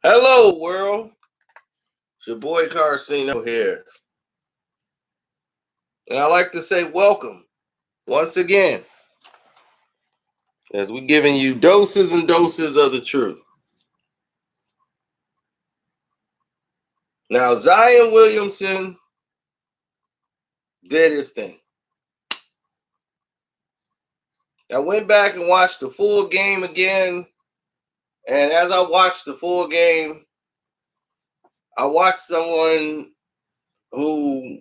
Hello, world. It's your boy Carcino here. And I like to say welcome once again as we're giving you doses and doses of the truth. Now, Zion Williamson did his thing. I went back and watched the full game again. And as I watched the full game, I watched someone who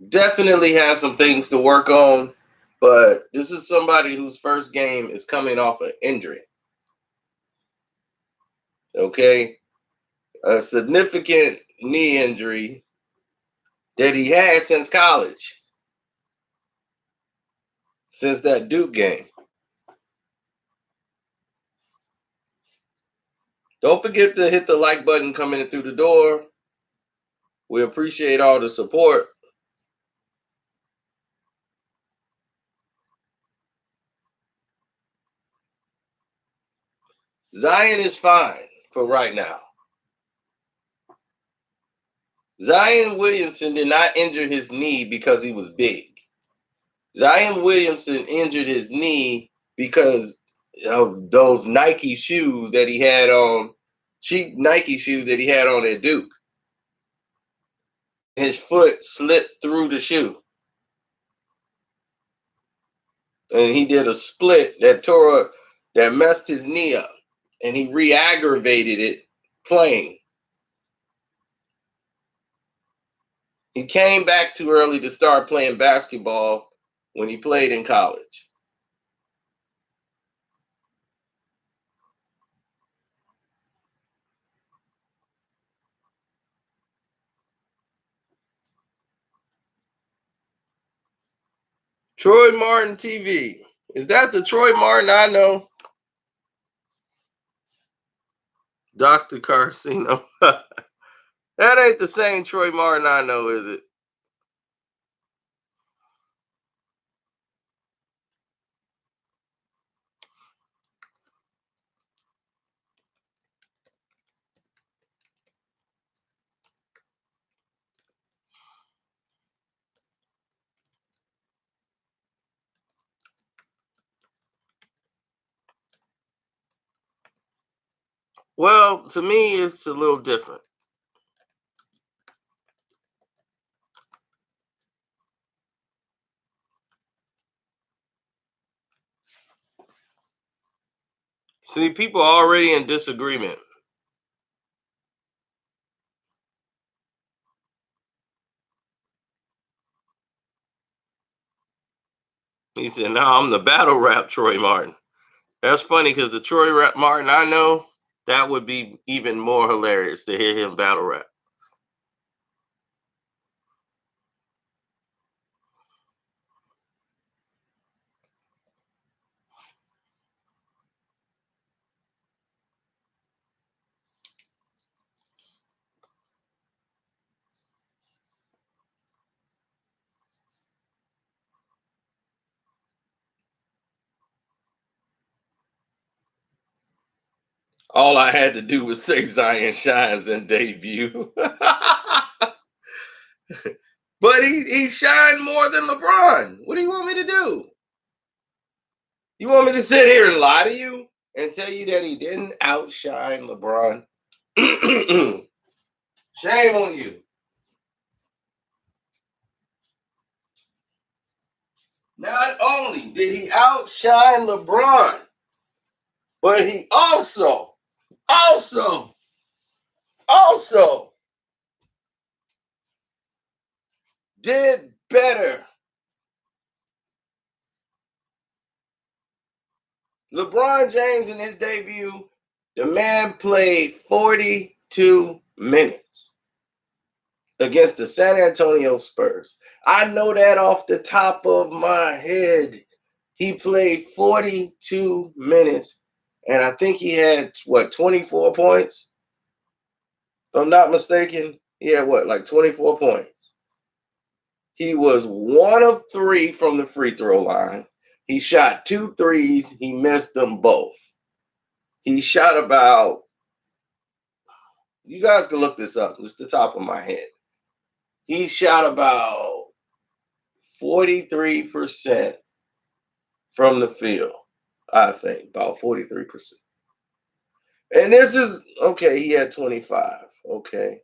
definitely has some things to work on. But this is somebody whose first game is coming off an injury. Okay? A significant knee injury that he had since college, since that Duke game. Don't forget to hit the like button coming through the door. We appreciate all the support. Zion is fine for right now. Zion Williamson did not injure his knee because he was big. Zion Williamson injured his knee because of those Nike shoes that he had on, cheap Nike shoes that he had on at Duke. His foot slipped through the shoe. And he did a split that messed his knee up. And he re-aggravated it playing. He came back too early to start playing basketball when he played in college. Troy Martin TV. Is that the Troy Martin I know? Dr. Carcino. That ain't the same Troy Martin I know, is it? Well, to me, it's a little different. See, people are already in disagreement. He said, no, I'm the battle rap Troy Martin. That's funny because the Troy Martin I know, that would be even more hilarious to hear him battle rap. All I had to do was say Zion shines in debut. But he shined more than LeBron. What do you want me to do? You want me to sit here and lie to you and tell you that he didn't outshine LeBron? Shame on you. Not only did he outshine LeBron, but he also did better. LeBron James in his debut, the man played 42 minutes against the San Antonio Spurs. I know that off the top of my head. He played 42 minutes, and I think he had, 24 points? If I'm not mistaken, he had, like 24 points. He was 1 of 3 from the free throw line. He shot 2 threes. He missed them both. He shot about You guys can look this up. Just the top of my head. He shot about 43% from the field. I think about 43%. And this is okay. He had 25. Okay,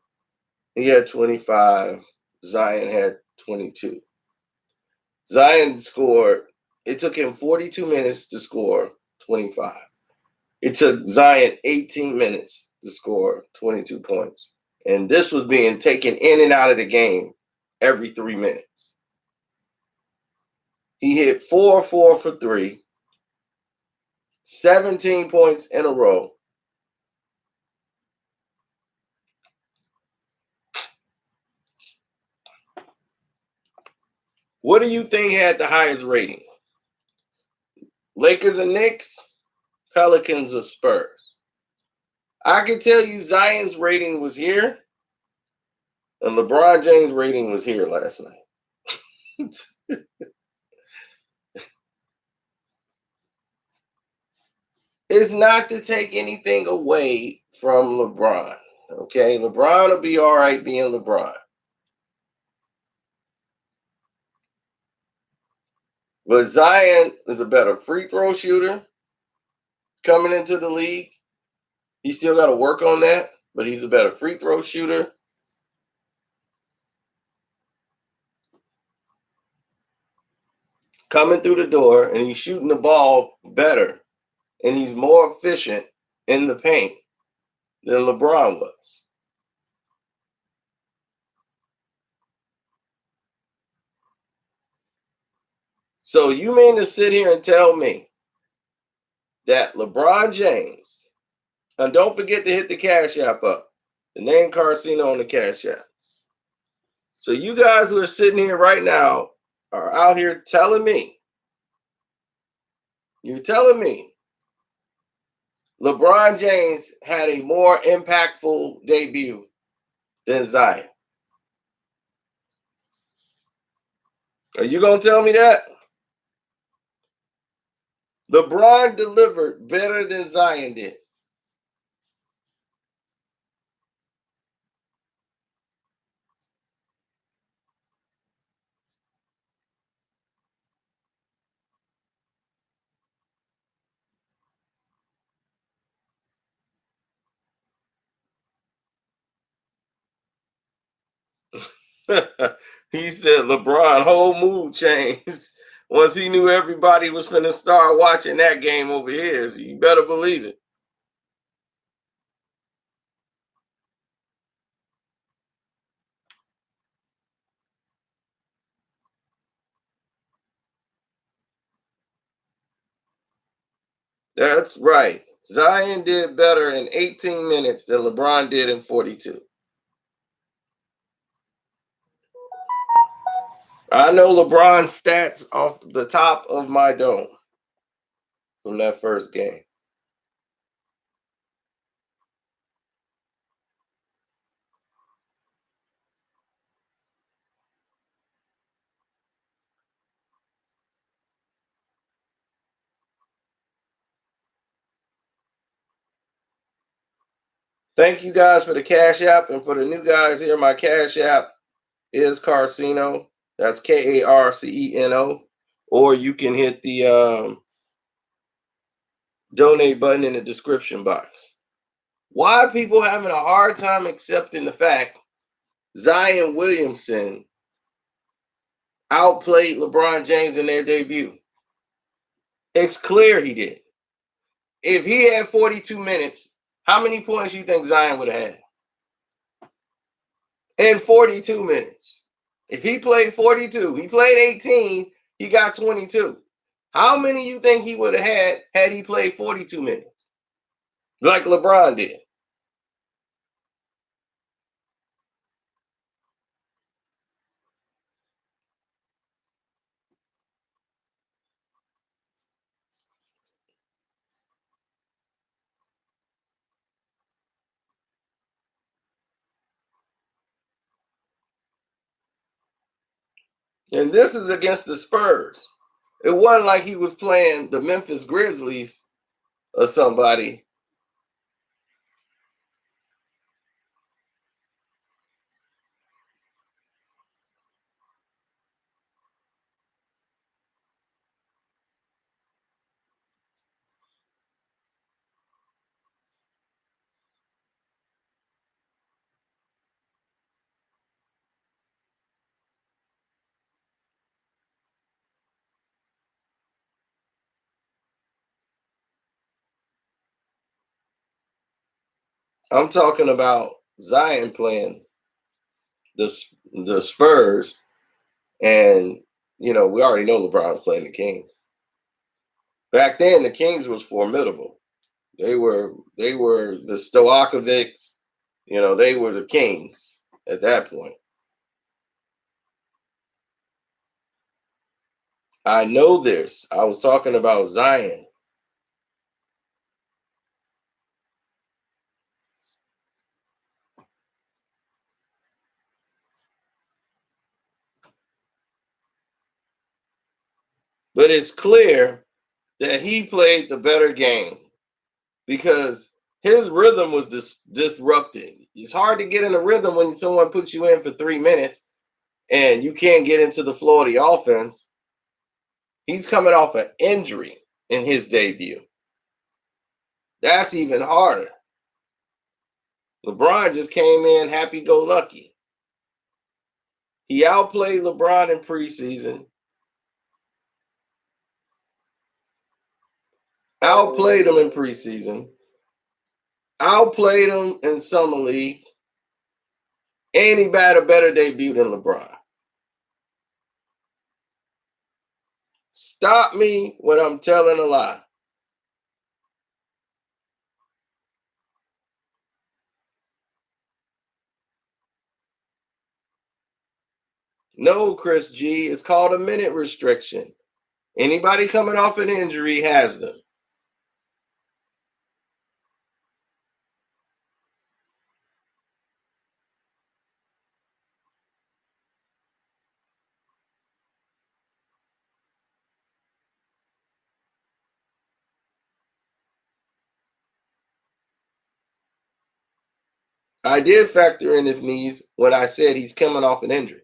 he had 25. Zion had 22. Zion scored. It took him 42 minutes to score 25. It took Zion 18 minutes to score 22 points. And this was being taken in and out of the game every 3 minutes. He hit 4 for 3, 17 points in a row. What do you think had the highest rating? Lakers and Knicks, Pelicans or Spurs? I can tell you Zion's rating was here, and LeBron James' rating was here last night. It's not to take anything away from LeBron. Okay, LeBron will be all right being LeBron. But Zion is a better free throw shooter coming into the league. He still got to work on that, but he's a better free throw shooter. Coming through the door, and he's shooting the ball better, and he's more efficient in the paint than LeBron was. So you mean to sit here and tell me that LeBron James, and don't forget to hit the Cash App up, the name Carcino on the Cash App. So you guys who are sitting here right now are out here telling me, you're telling me LeBron James had a more impactful debut than Zion. Are you going to tell me that? LeBron delivered better than Zion did. He said LeBron whole mood changed once he knew everybody was going to start watching that game over here. So you better believe it. That's right. Zion did better in 18 minutes than LeBron did in 42. I know LeBron's stats off the top of my dome from that first game. Thank you guys for the Cash App. And for the new guys here, my Cash App is Carcino. That's Karceno. Or you can hit the donate button in the description box. Why are people having a hard time accepting the fact Zion Williamson outplayed LeBron James in their debut? It's clear he did. If he had 42 minutes, how many points do you think Zion would have had? In 42 minutes. If he played 42, he played 18, he got 22. How many you think he would have had he played 42 minutes? Like LeBron did. And this is against the Spurs. It wasn't like he was playing the Memphis Grizzlies or somebody. I'm talking about Zion playing the the Spurs, and we already know LeBron's playing the Kings. Back then, the Kings was formidable. They were the Stojakovics. They were the Kings at that point. I know this. I was talking about Zion. But it's clear that he played the better game because his rhythm was disrupted. It's hard to get in a rhythm when someone puts you in for 3 minutes and you can't get into the flow of the offense. He's coming off an injury in his debut. That's even harder. LeBron just came in happy-go-lucky. He outplayed LeBron in preseason. Outplayed him in preseason. Outplayed him in summer league. And he had a better debut than LeBron. Stop me when I'm telling a lie. No, Chris G, it's called a minute restriction. Anybody coming off an injury has them. I did factor in his knees when I said he's coming off an injury.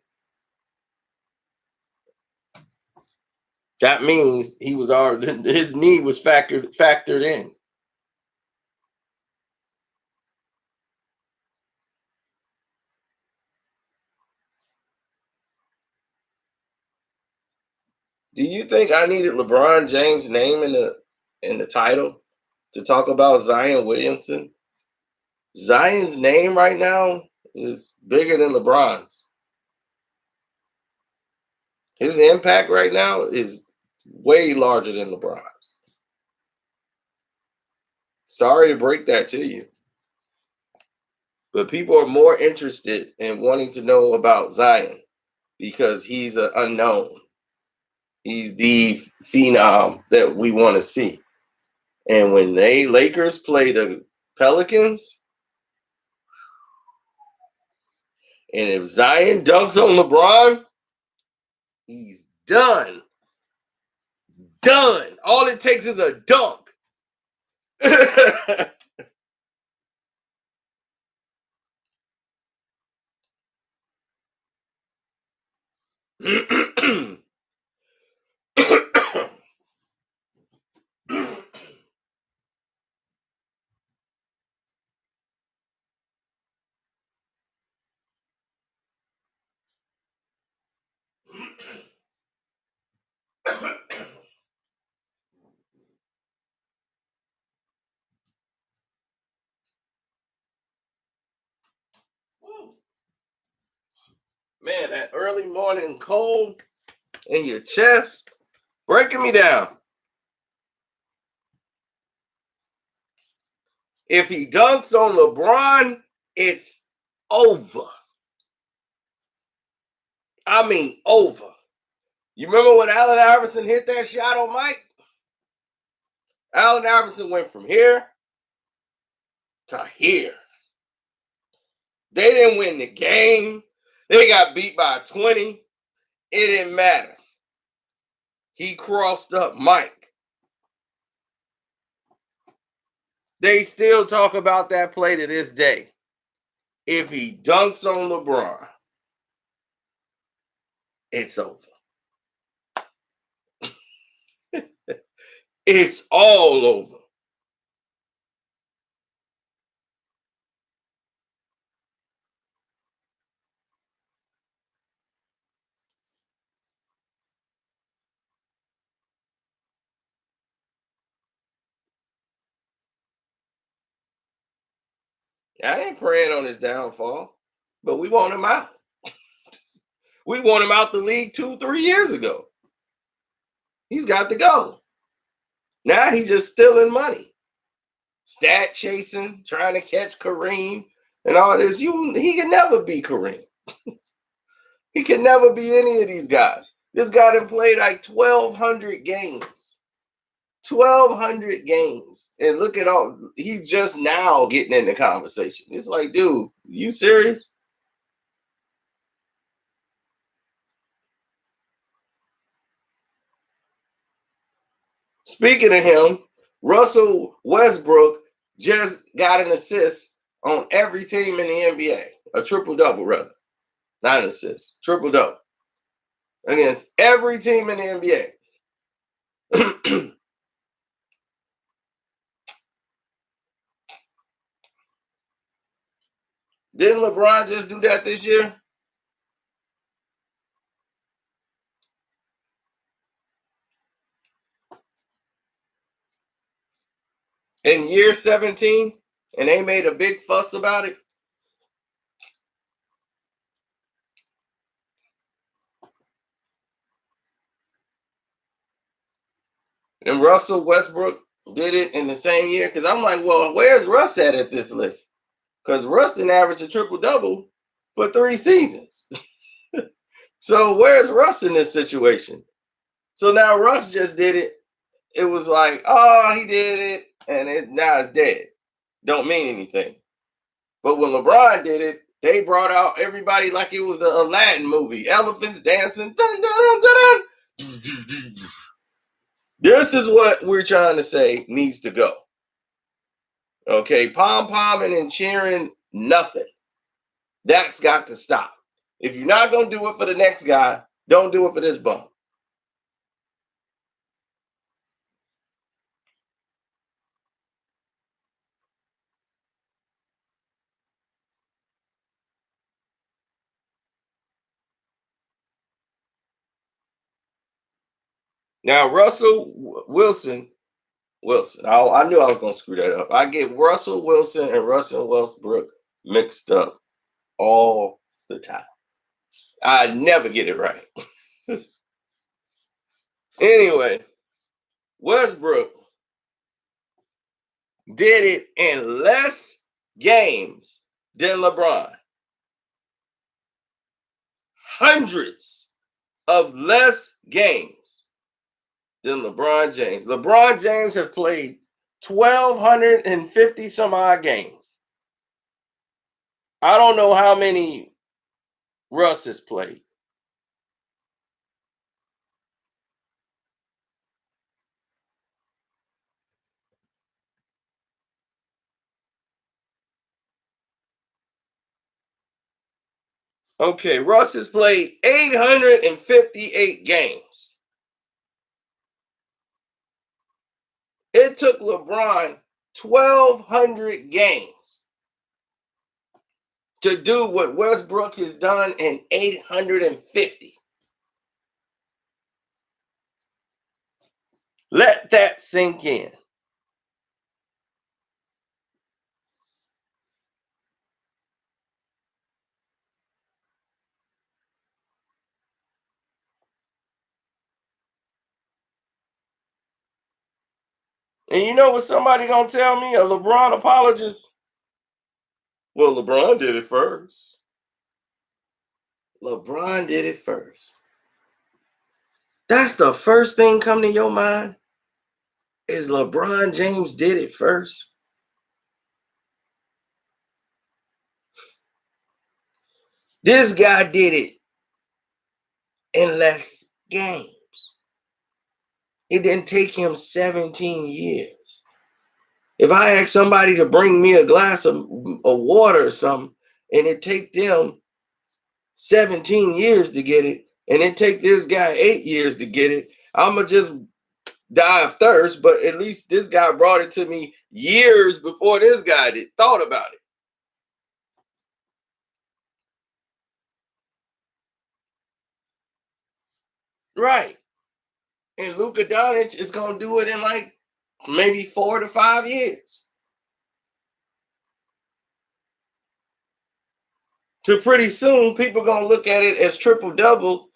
That means he was already his knee was factored in. Do you think I needed LeBron James' name in the title to talk about Zion Williamson? Zion's name right now is bigger than LeBron's. His impact right now is way larger than LeBron's. Sorry to break that to you. But people are more interested in wanting to know about Zion because he's an unknown. He's the phenom that we want to see. And when they Lakers play the Pelicans, and if Zion dunks on LeBron, he's done. Done. All it takes is a dunk. Man, that early morning cold in your chest breaking me down. If he dunks on LeBron, it's over. I mean, over. You remember when Allen Iverson hit that shot on Mike? Allen Iverson went from here to here. They didn't win the game. They got beat by 20. It didn't matter. He crossed up Mike. They still talk about that play to this day. If he dunks on LeBron, it's over. It's all over. I ain't praying on his downfall, but we want him out. We want him out the league 2, 3 years ago. He's got to go. Now he's just stealing money, stat chasing, trying to catch Kareem and all this. He can never be Kareem. He can never be any of these guys. This guy done played like 1,200 games. 1,200 games. And look at all, he's just now getting in the conversation. It's like, dude, you serious? Speaking of him, Russell Westbrook just got an assist on every team in the NBA. A triple-double, rather. Not an assist. Triple-double. Against every team in the NBA. Didn't LeBron just do that this year? In year 17? And they made a big fuss about it? And Russell Westbrook did it in the same year? Because I'm like, well, where's Russ at this list? Because Russ didn't average a triple-double for 3 seasons. So where's Russ in this situation? So now Russ just did it. It was like, oh, he did it, and now it's dead. Don't mean anything. But when LeBron did it, they brought out everybody like it was the Aladdin movie. Elephants dancing. Dun, dun, dun, dun, dun. This is what we're trying to say needs to go. Okay, pom-pomming and cheering, nothing. That's got to stop. If you're not going to do it for the next guy, don't do it for this bum. Now, Russell Wilson, I knew I was going to screw that up. I get Russell Wilson and Russell Westbrook mixed up all the time. I never get it right. Anyway, Westbrook did it in less games than LeBron. Hundreds of less games than LeBron James. LeBron James have played 1,250 some odd games. I don't know how many Russ has played. Okay, Russ has played 858 games. It took LeBron 1,200 games to do what Westbrook has done in 850. Let that sink in. And you know what somebody gonna tell me? A LeBron apologist? Well, LeBron did it first. LeBron did it first. That's the first thing come to your mind? Is LeBron James did it first? This guy did it in less games. It didn't take him 17 years. If I ask somebody to bring me a glass of water or something, and it take them 17 years to get it, and it take this guy 8 years to get it, I'ma just die of thirst. But at least this guy brought it to me years before this guy thought about it. Right. And Luka Doncic is gonna do it in like maybe 4 to 5 years. To pretty soon, people gonna look at it as triple double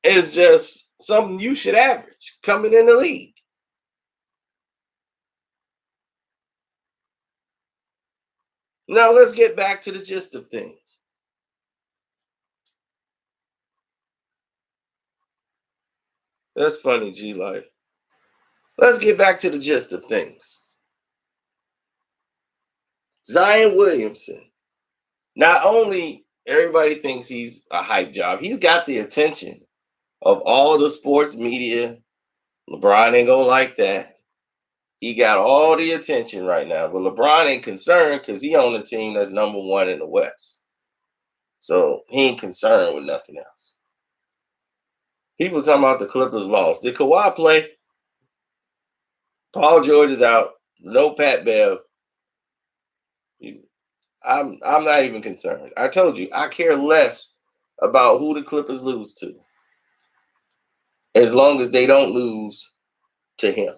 as just something you should average coming in the league. Now let's get back to the gist of things. That's funny, G Life. Let's get back to the gist of things. Zion Williamson. Not only everybody thinks he's a hype job, he's got the attention of all the sports media. LeBron ain't gonna like that. He got all the attention right now, but LeBron ain't concerned because he on a team that's number one in the West. So he ain't concerned with nothing else. People talking about the Clippers lost. Did Kawhi play? Paul George is out. No Pat Bev. I'm not even concerned. I told you, I care less about who the Clippers lose to, as long as they don't lose to him.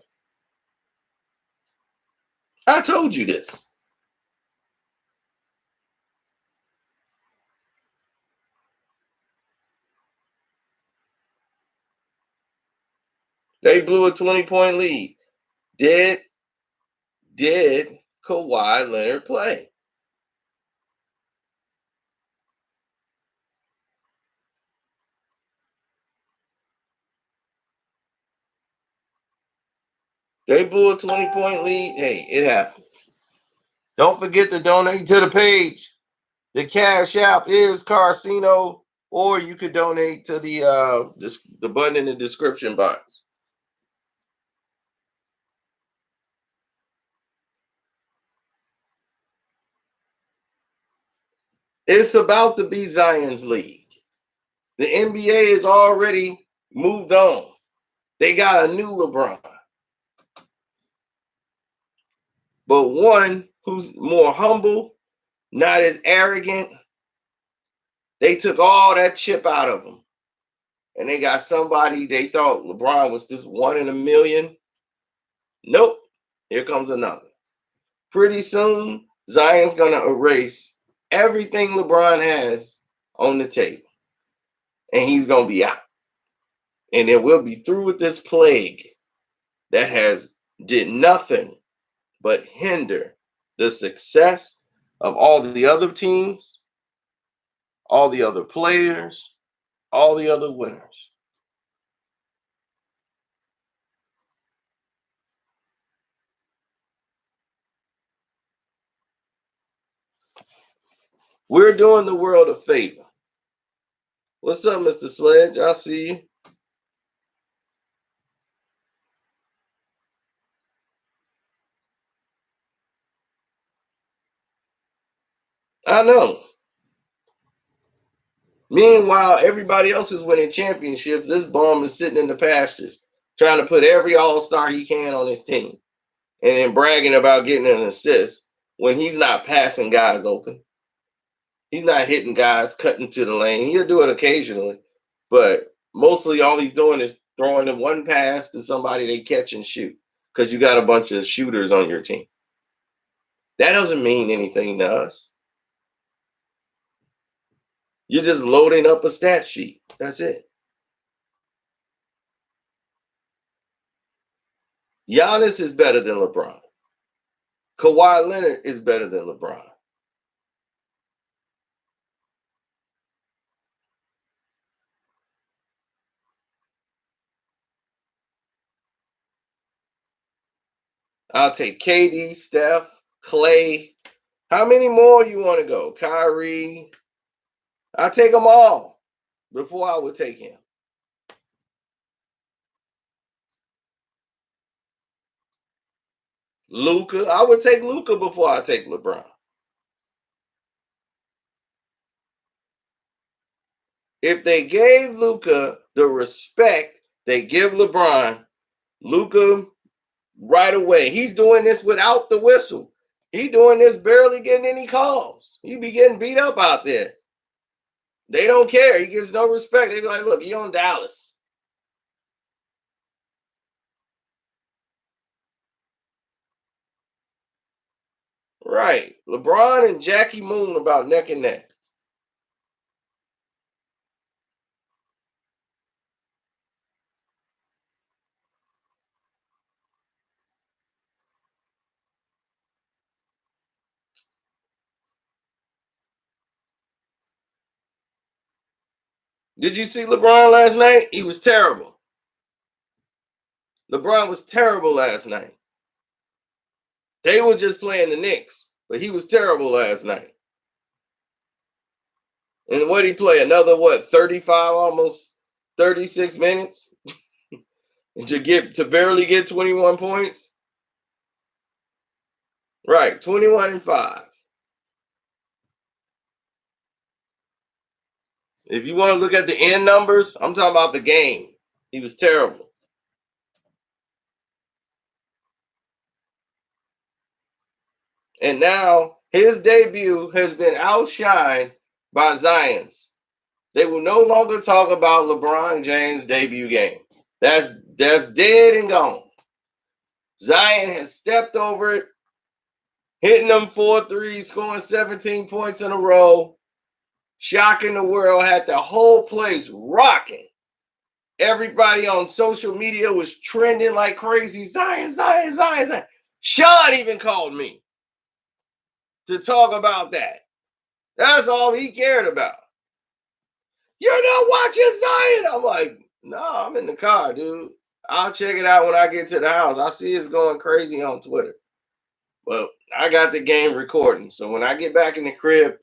I told you this. They blew a 20-point lead. Did Kawhi Leonard play? They blew a 20-point lead. Hey, it happened. Don't forget to donate to the page. The Cash App is Carcino, or you could donate to the button in the description box. It's about to be Zion's league. The NBA is already moved on. They got a new LeBron, but one who's more humble, not as arrogant. They took all that chip out of him, and they got somebody they thought LeBron was just one in a million. Nope. Here comes another. Pretty soon, Zion's going to erase everything LeBron has on the table, and he's going to be out. And then we'll be through with this plague that has did nothing but hinder the success of all the other teams, all the other players, all the other winners. We're doing the world a favor. What's up, Mr. Sledge? I see you. I know. Meanwhile, everybody else is winning championships. This bum is sitting in the pastures trying to put every all-star he can on his team and then bragging about getting an assist when he's not passing guys open. He's not hitting guys cutting to the lane. He'll do it occasionally, but mostly all he's doing is throwing the one pass to somebody they catch and shoot because you got a bunch of shooters on your team. That doesn't mean anything to us. You're just loading up a stat sheet. That's it. Giannis is better than LeBron. Kawhi Leonard is better than LeBron. I'll take KD, Steph, Clay. How many more you want to go? Kyrie. I'll take them all before I would take him. Luka. I would take Luka before I take LeBron. If they gave Luka the respect they give LeBron, Luka right away. He's doing this without the whistle. He doing this barely getting any calls. He be getting beat up out there. They don't care. He gets no respect. They be like, look, you on Dallas. Right. LeBron and Jackie Moon about neck and neck. Did you see LeBron last night? He was terrible. LeBron was terrible last night. They were just playing the Knicks, but he was terrible last night. And what he play? Another 35, almost 36 minutes to barely get 21 points? Right, 21 and 5. If you want to look at the end numbers, I'm talking about the game. He was terrible. And now his debut has been outshined by Zion's. They will no longer talk about LeBron James' debut game. That's dead and gone. Zion has stepped over it, hitting them 4 threes, scoring 17 points in a row, shocking the world, had the whole place rocking. Everybody on social media was trending like crazy. Zion, Zion, Zion, Zion. Sean even called me to talk about that. That's all he cared about. You're not watching Zion. I'm like, no, I'm in the car, dude. I'll check it out when I get to the house. I see it's going crazy on Twitter. But I got the game recording. So when I get back in the crib,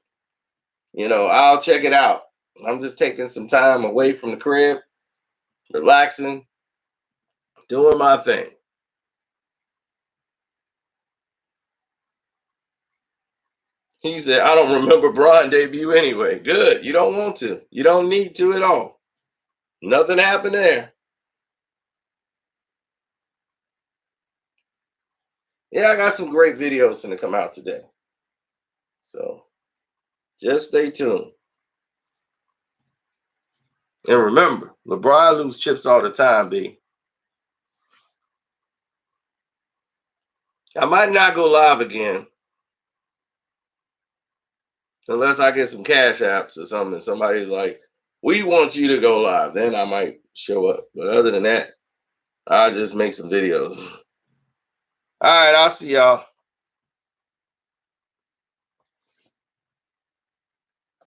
I'll check it out. I'm just taking some time away from the crib, relaxing, doing my thing. He said, I don't remember Bron debut anyway. Good. You don't want to. You don't need to at all. Nothing happened there. Yeah, I got some great videos going to come out today. So just stay tuned. And remember, LeBron loses chips all the time, B. I might not go live again unless I get some cash apps or something. Somebody's like, we want you to go live. Then I might show up. But other than that, I'll just make some videos. All right, I'll see y'all.